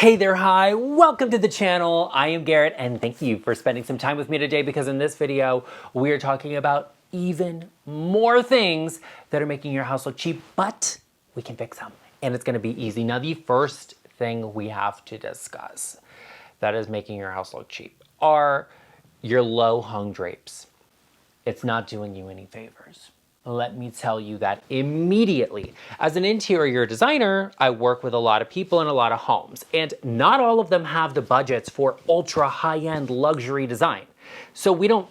Hey there, hi, welcome to the channel. I am Garrett and thank you for spending some time with me today because in this video, we are talking about even more things that are making your house look cheap, but we can fix them and it's gonna be easy. Now, the first thing we have to discuss that is making your house look cheap are your low hung drapes. It's not doing you any favors. Let me tell you that immediately. As an interior designer, I work with a lot of people in a lot of homes, and not all of them have the budgets for ultra high-end luxury design. So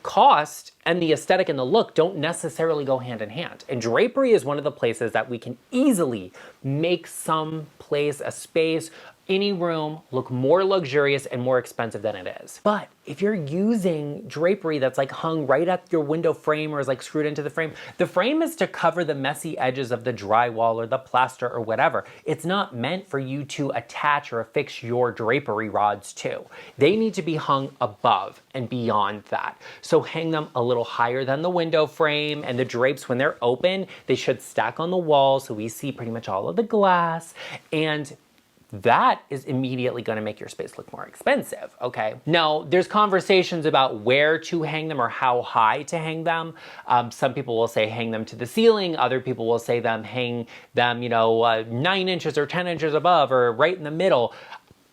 cost and the aesthetic and the look don't necessarily go hand in hand. And drapery is one of the places that we can easily make some place, a space, any room look more luxurious and more expensive than it is. But if you're using drapery that's like hung right at your window frame or is like screwed into the frame is to cover the messy edges of the drywall or the plaster or whatever. It's not meant for you to attach or affix your drapery rods to. They need to be hung above and beyond that. So hang them a little higher than the window frame, and the drapes, when they're open, they should stack on the wall so we see pretty much all of the glass, and that is immediately going to make your space look more expensive, okay? Now, there's conversations about where to hang them or how high to hang them. Some people will say hang them to the ceiling. Other people will say hang them, 9 inches or 10 inches above or right in the middle.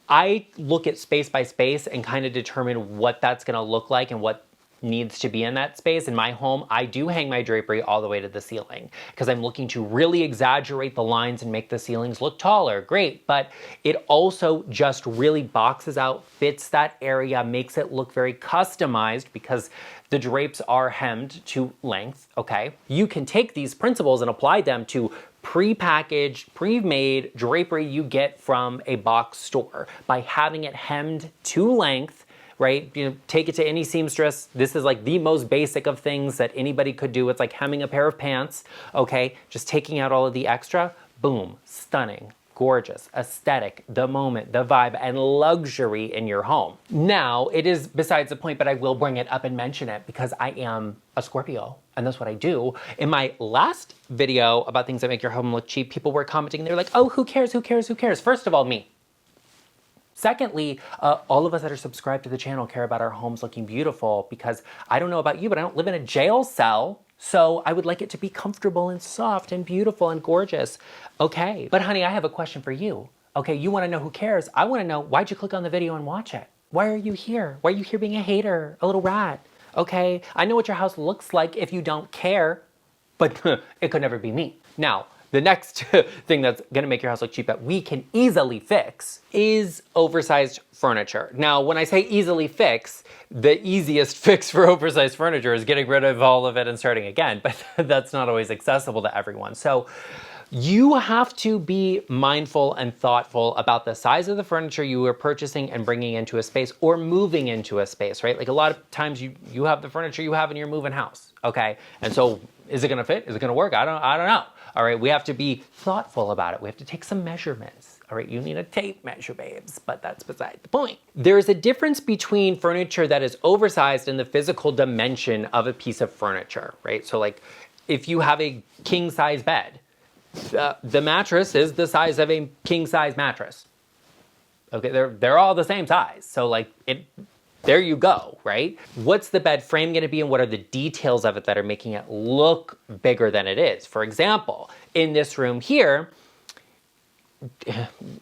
I look at space by space and kind of determine what that's going to look like and what needs to be in that space. In my home, I do hang my drapery all the way to the ceiling because I'm looking to really exaggerate the lines and make the ceilings look taller. Great, but it also just really boxes out, fits that area, makes it look very customized because the drapes are hemmed to length, okay? You can take these principles and apply them to pre-packaged, pre-made drapery you get from a box store by having it hemmed to length, right? Take it to any seamstress. This is like the most basic of things that anybody could do. It's like hemming a pair of pants, okay? Just taking out all of the extra, boom, stunning, gorgeous, aesthetic, the moment, the vibe, and luxury in your home. Now, it is besides the point, but I will bring it up and mention it because I am a Scorpio, and that's what I do. In my last video about things that make your home look cheap, people were commenting, they were like, oh, who cares, who cares, who cares? First of all, me. Secondly, all of us that are subscribed to the channel care about our homes looking beautiful because I don't know about you, but I don't live in a jail cell. So I would like it to be comfortable and soft and beautiful and gorgeous. Okay, but honey, I have a question for you. Okay, you wanna know who cares? I wanna know, why'd you click on the video and watch it? Why are you here? Why are you here being a hater, a little rat? Okay, I know what your house looks like if you don't care, but it could never be me. Now, the next thing that's gonna make your house look cheap that we can easily fix is oversized furniture. Now, when I say easily fix, the easiest fix for oversized furniture is getting rid of all of it and starting again, but that's not always accessible to everyone. So you have to be mindful and thoughtful about the size of the furniture you are purchasing and bringing into a space or moving into a space, right? Like a lot of times you have the furniture you have in your moving house, okay? And so is it gonna fit? Is it gonna work? I don't know. All right, we have to be thoughtful about it. We have to take some measurements. All right, you need a tape measure, babes, but that's beside the point. There's a difference between furniture that is oversized and the physical dimension of a piece of furniture, right? So like if you have a king size bed, the mattress is the size of a king size mattress. Okay, they're all the same size. So like there you go, right? What's the bed frame gonna be and what are the details of it that are making it look bigger than it is? For example, in this room here,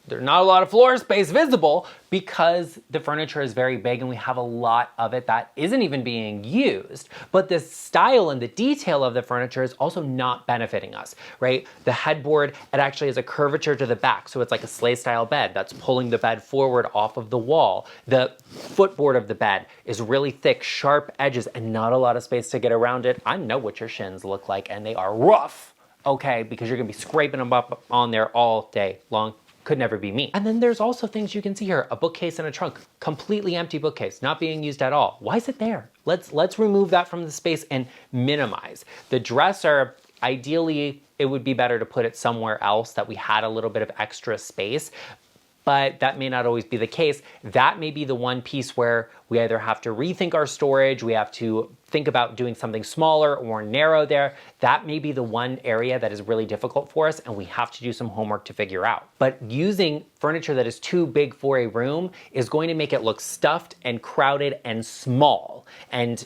there's not a lot of floor space visible because the furniture is very big and we have a lot of it that isn't even being used. But the style and the detail of the furniture is also not benefiting us, right? The headboard, it actually has a curvature to the back. So it's like a sleigh style bed that's pulling the bed forward off of the wall. The footboard of the bed is really thick, sharp edges and not a lot of space to get around it. I know what your shins look like and they are rough. Okay, because you're gonna be scraping them up on there all day long. Could never be me. And then there's also things you can see here, a bookcase and a trunk, completely empty bookcase, not being used at all. Why is it there? Let's remove that from the space and minimize. The dresser, ideally, it would be better to put it somewhere else that we had a little bit of extra space. but that may not always be the case. That may be the one piece where we either have to rethink our storage, we have to think about doing something smaller or more narrow there. That may be the one area that is really difficult for us, and we have to do some homework to figure out. But using furniture that is too big for a room is going to make it look stuffed and crowded and small. And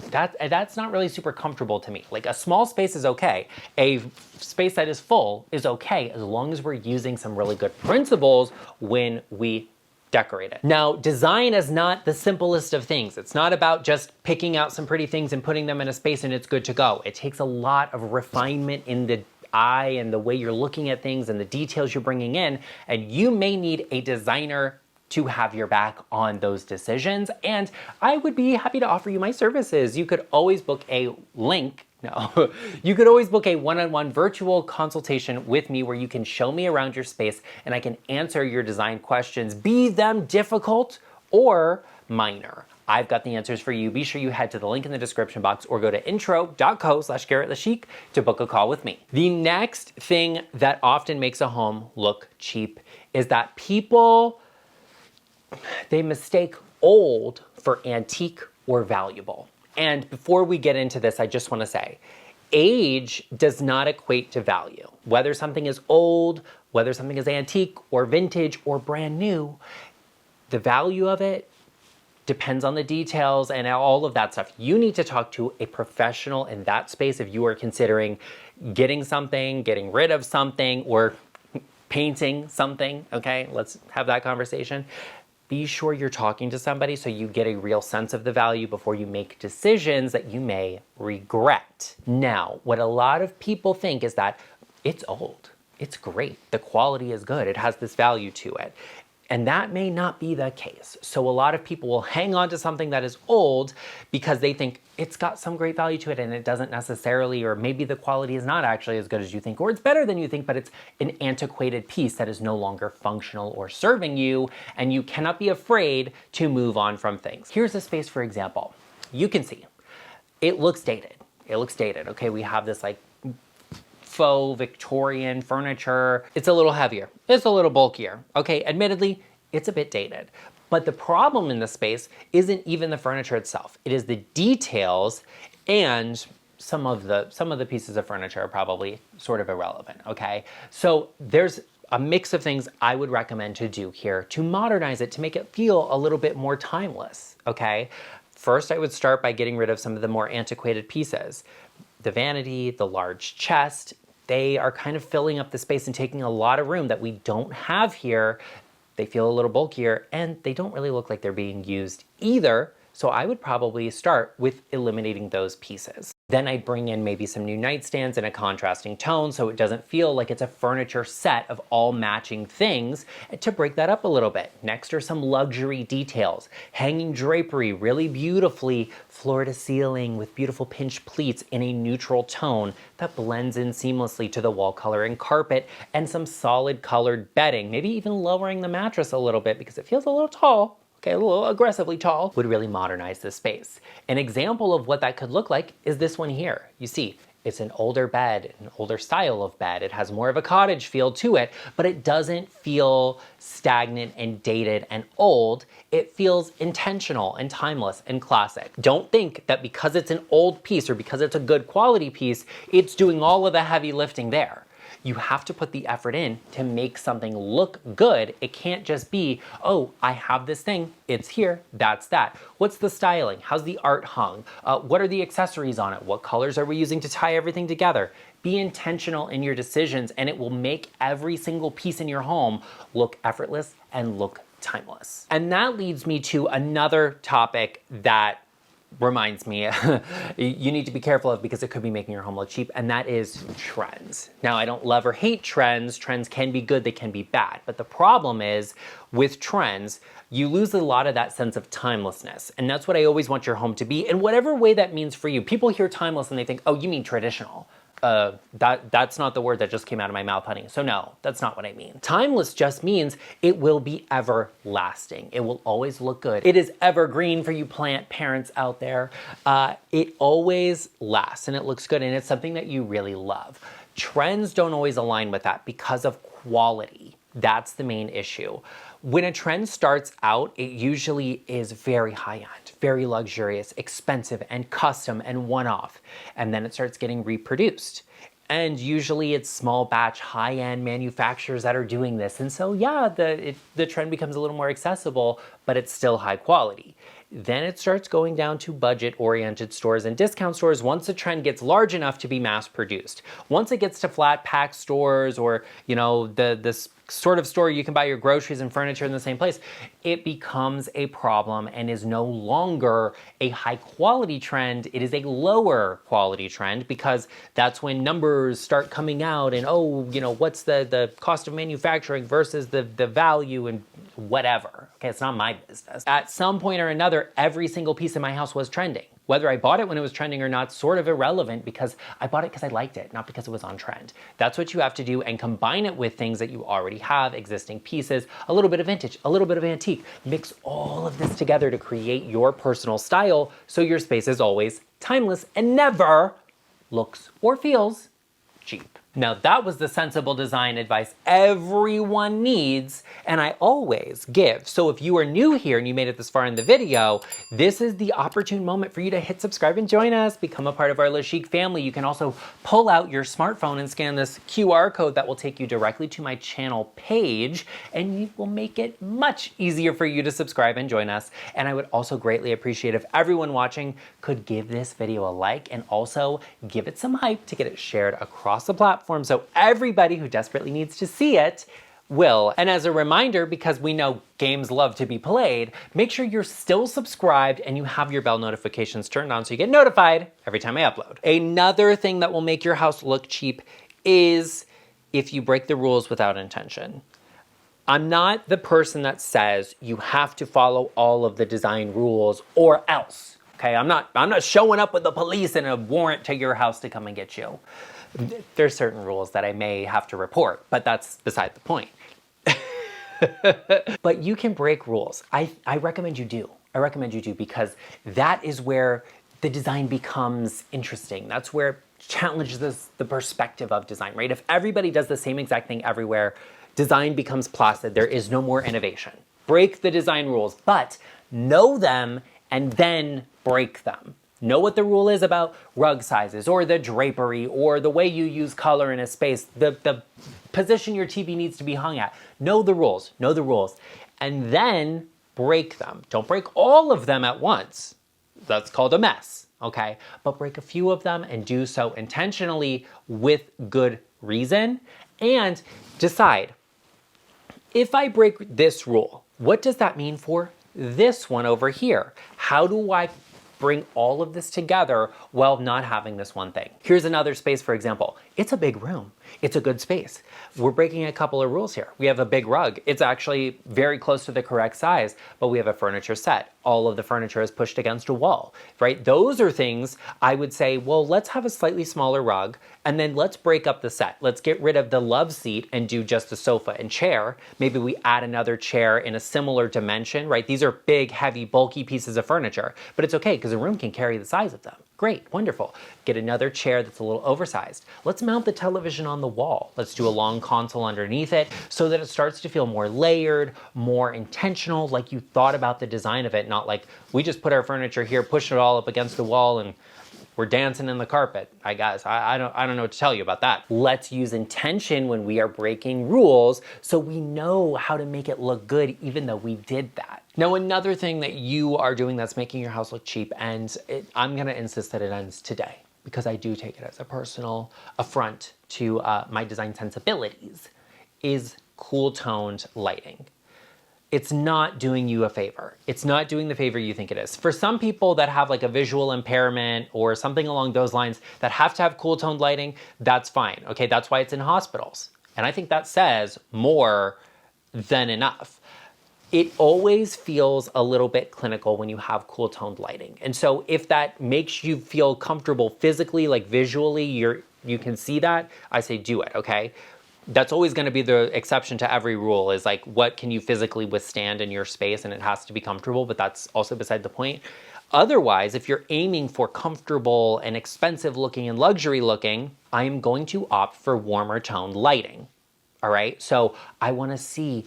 that's not really super comfortable to me. Like, a small space is okay. A space that is full is okay, as long as we're using some really good principles when we decorate it. Now, design is not the simplest of things. It's not about just picking out some pretty things and putting them in a space and it's good to go. It takes a lot of refinement in the eye and the way you're looking at things and the details you're bringing in, and you may need a designer to have your back on those decisions, and I would be happy to offer you my services. You could always book a you could always book a one-on-one virtual consultation with me where you can show me around your space and I can answer your design questions, be them difficult or minor. I've got the answers for you. Be sure you head to the link in the description box or go to intro.co/GarrettLeChic to book a call with me. The next thing that often makes a home look cheap is that people, they mistake old for antique or valuable. And before we get into this, I just want to say, age does not equate to value. Whether something is old, whether something is antique or vintage or brand new, the value of it depends on the details and all of that stuff. You need to talk to a professional in that space if you are considering getting something, getting rid of something, or painting something, okay? Let's have that conversation. Be sure you're talking to somebody so you get a real sense of the value before you make decisions that you may regret. Now, what a lot of people think is that it's old, it's great, the quality is good, it has this value to it. And that may not be the case. So a lot of people will hang on to something that is old because they think it's got some great value to it and it doesn't necessarily, or maybe the quality is not actually as good as you think, or it's better than you think, but it's an antiquated piece that is no longer functional or serving you, and you cannot be afraid to move on from things. Here's a space, for example. You can see, it looks dated. It looks dated, okay? We have this like faux Victorian furniture. It's a little heavier, it's a little bulkier. Okay, admittedly, it's a bit dated. But the problem in the space isn't even the furniture itself. It is the details, and some of the pieces of furniture are probably sort of irrelevant, okay? So there's a mix of things I would recommend to do here to modernize it, to make it feel a little bit more timeless, okay? First, I would start by getting rid of some of the more antiquated pieces. The vanity, the large chest, they are kind of filling up the space and taking a lot of room that we don't have here. They feel a little bulkier and they don't really look like they're being used either. So I would probably start with eliminating those pieces. Then I'd bring in maybe some new nightstands in a contrasting tone so it doesn't feel like it's a furniture set of all matching things, to break that up a little bit. Next are some luxury details. Hanging drapery, really beautifully floor to ceiling with beautiful pinched pleats in a neutral tone that blends in seamlessly to the wall color and carpet, and some solid colored bedding, maybe even lowering the mattress a little bit because it feels a little tall. Okay, a little aggressively tall, would really modernize this space. An example of what that could look like is this one here. You see, it's an older bed, an older style of bed. It has more of a cottage feel to it, but it doesn't feel stagnant and dated and old. It feels intentional and timeless and classic. Don't think that because it's an old piece or because it's a good quality piece, it's doing all of the heavy lifting there. You have to put the effort in to make something look good. It can't just be, oh, I have this thing, it's here, that's that. What's the styling? How's the art hung? What are the accessories on it? What colors are we using to tie everything together? Be intentional in your decisions, and it will make every single piece in your home look effortless and look timeless. And that leads me to another topic that reminds me you need to be careful of, because it could be making your home look cheap, and that is trends. Now, I don't love or hate trends. Trends can be good, they can be bad. But the problem is with trends, you lose a lot of that sense of timelessness. And that's what I always want your home to be, in whatever way that means for you. People hear timeless and they think, oh, you mean traditional. That's not the word that just came out of my mouth, honey. So no, that's not what I mean. Timeless just means it will be everlasting. It will always look good. It is evergreen for you plant parents out there. It always lasts and it looks good, and it's something that you really love. Trends don't always align with that because of quality. That's the main issue. When a trend starts out, it usually is very high-end, very luxurious, expensive, and custom and one-off. And then it starts getting reproduced. And usually it's small batch, high-end manufacturers that are doing this. And so yeah, the trend becomes a little more accessible, but it's still high quality. Then it starts going down to budget-oriented stores and discount stores once the trend gets large enough to be mass-produced. Once it gets to flat pack stores or, you know, this sort of store you can buy your groceries and furniture in the same place, it becomes a problem and is no longer a high quality trend. It is a lower quality trend because that's when numbers start coming out and, oh, you know, what's the cost of manufacturing versus the value and whatever. Okay, it's not my business. At some point or another, every single piece in my house was trending. Whether I bought it when it was trending or not, sort of irrelevant because I bought it because I liked it, not because it was on trend. That's what you have to do, and combine it with things that you already have, existing pieces, a little bit of vintage, a little bit of antique. Mix all of this together to create your personal style so your space is always timeless and never looks or feels cheap. Now that was the sensible design advice everyone needs and I always give. So if you are new here and you made it this far in the video, this is the opportune moment for you to hit subscribe and join us, become a part of our GarrettLeChic family. You can also pull out your smartphone and scan this QR code that will take you directly to my channel page and it will make it much easier for you to subscribe and join us. And I would also greatly appreciate if everyone watching could give this video a like and also give it some hype to get it shared across the platform so everybody who desperately needs to see it will. And as a reminder, because we know games love to be played, make sure you're still subscribed and you have your bell notifications turned on so you get notified every time I upload. Another thing that will make your house look cheap is if you break the rules without intention. I'm not the person that says you have to follow all of the design rules or else. Okay, I'm not showing up with the police and a warrant to your house to come and get you. There's certain rules that I may have to report, but that's beside the point. But you can break rules. I recommend you do. I recommend you do because that is where the design becomes interesting. That's where it challenges the perspective of design, right? If everybody does the same exact thing everywhere, design becomes placid. There is no more innovation. Break the design rules, but know them and then break them. Know what the rule is about rug sizes or the drapery or the way you use color in a space, the position your TV needs to be hung at. Know the rules, and then break them. Don't break all of them at once. That's called a mess, okay? But break a few of them and do so intentionally with good reason and decide, if I break this rule, what does that mean for this one over here? How do I bring all of this together while not having this one thing? Here's another space, for example. It's a big room. It's a good space. We're breaking a couple of rules here. We have a big rug. It's actually very close to the correct size, but we have a furniture set. All of the furniture is pushed against a wall, right? Those are things I would say, well, let's have a slightly smaller rug and then let's break up the set. Let's get rid of the love seat and do just the sofa and chair. Maybe we add another chair in a similar dimension, right? These are big, heavy, bulky pieces of furniture, but it's okay because a room can carry the size of them. Great, wonderful. Get another chair that's a little oversized. Let's mount the television on the wall. Let's do a long console underneath it so that it starts to feel more layered, more intentional, like you thought about the design of it, not like we just put our furniture here, push it all up against the wall and we're dancing in the carpet. I guess, I don't know what to tell you about that. Let's use intention when we are breaking rules so we know how to make it look good even though we did that. Now, another thing that you are doing that's making your house look cheap, and I'm gonna insist that it ends today because I do take it as a personal affront to my design sensibilities, is cool toned lighting. It's not doing you a favor. It's not doing the favor you think it is. For some people that have like a visual impairment or something along those lines that have to have cool toned lighting, that's fine. Okay, that's why it's in hospitals. And I think that says more than enough. It always feels a little bit clinical when you have cool toned lighting. And so if that makes you feel comfortable physically, like visually, you can see that, I say do it, okay? That's always going to be the exception to every rule, is like, what can you physically withstand in your space, and it has to be comfortable, but that's also beside the point. Otherwise, if you're aiming for comfortable and expensive looking and luxury looking, I'm going to opt for warmer toned lighting. all right? So I wanna see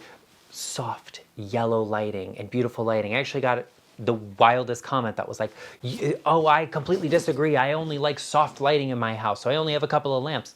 soft yellow lighting and beautiful lighting. I actually got the wildest comment that was like, oh, I completely disagree. I only like soft lighting in my house, so I only have a couple of lamps.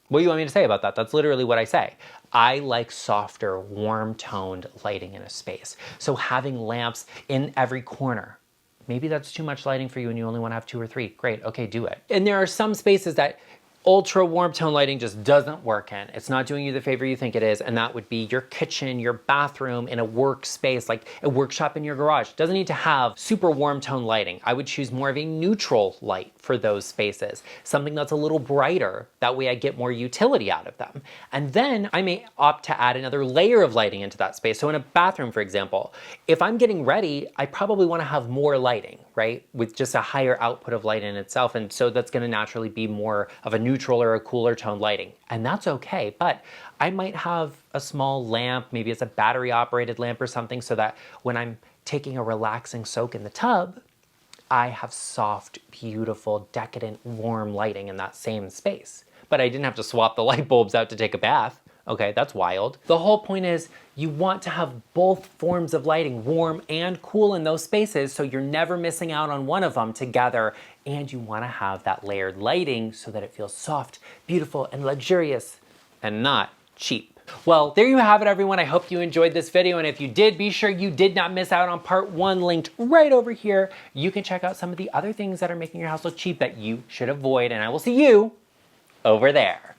What do you want me to say about that? That's literally what I say. I like softer, warm-toned lighting in a space. So having lamps in every corner, maybe that's too much lighting for you and you only want to have 2 or 3. Great, okay, do it. And there are some spaces that ultra warm tone lighting just doesn't work in. It's not doing you the favor you think it is, and that would be your kitchen, your bathroom, in a workspace, like a workshop in your garage. It doesn't need to have super warm tone lighting. I would choose more of a neutral light for those spaces, something that's a little brighter. That way I get more utility out of them. And then I may opt to add another layer of lighting into that space. So in a bathroom, for example, if I'm getting ready, I probably want to have more lighting, right? With just a higher output of light in itself. And so that's going to naturally be more of a neutral or a cooler tone lighting. And that's okay. But I might have a small lamp, maybe it's a battery operated lamp or something, so that when I'm taking a relaxing soak in the tub, I have soft, beautiful, decadent, warm lighting in that same space. But I didn't have to swap the light bulbs out to take a bath. Okay, that's wild. The whole point is you want to have both forms of lighting, warm and cool, in those spaces, so you're never missing out on one of them together. And you want to have that layered lighting so that it feels soft, beautiful, and luxurious, and not cheap. Well, there you have it, everyone. I hope you enjoyed this video, and if you did, be sure you did not miss out on part 1 linked right over here. You can check out some of the other things that are making your house look cheap that you should avoid, and I will see you over there.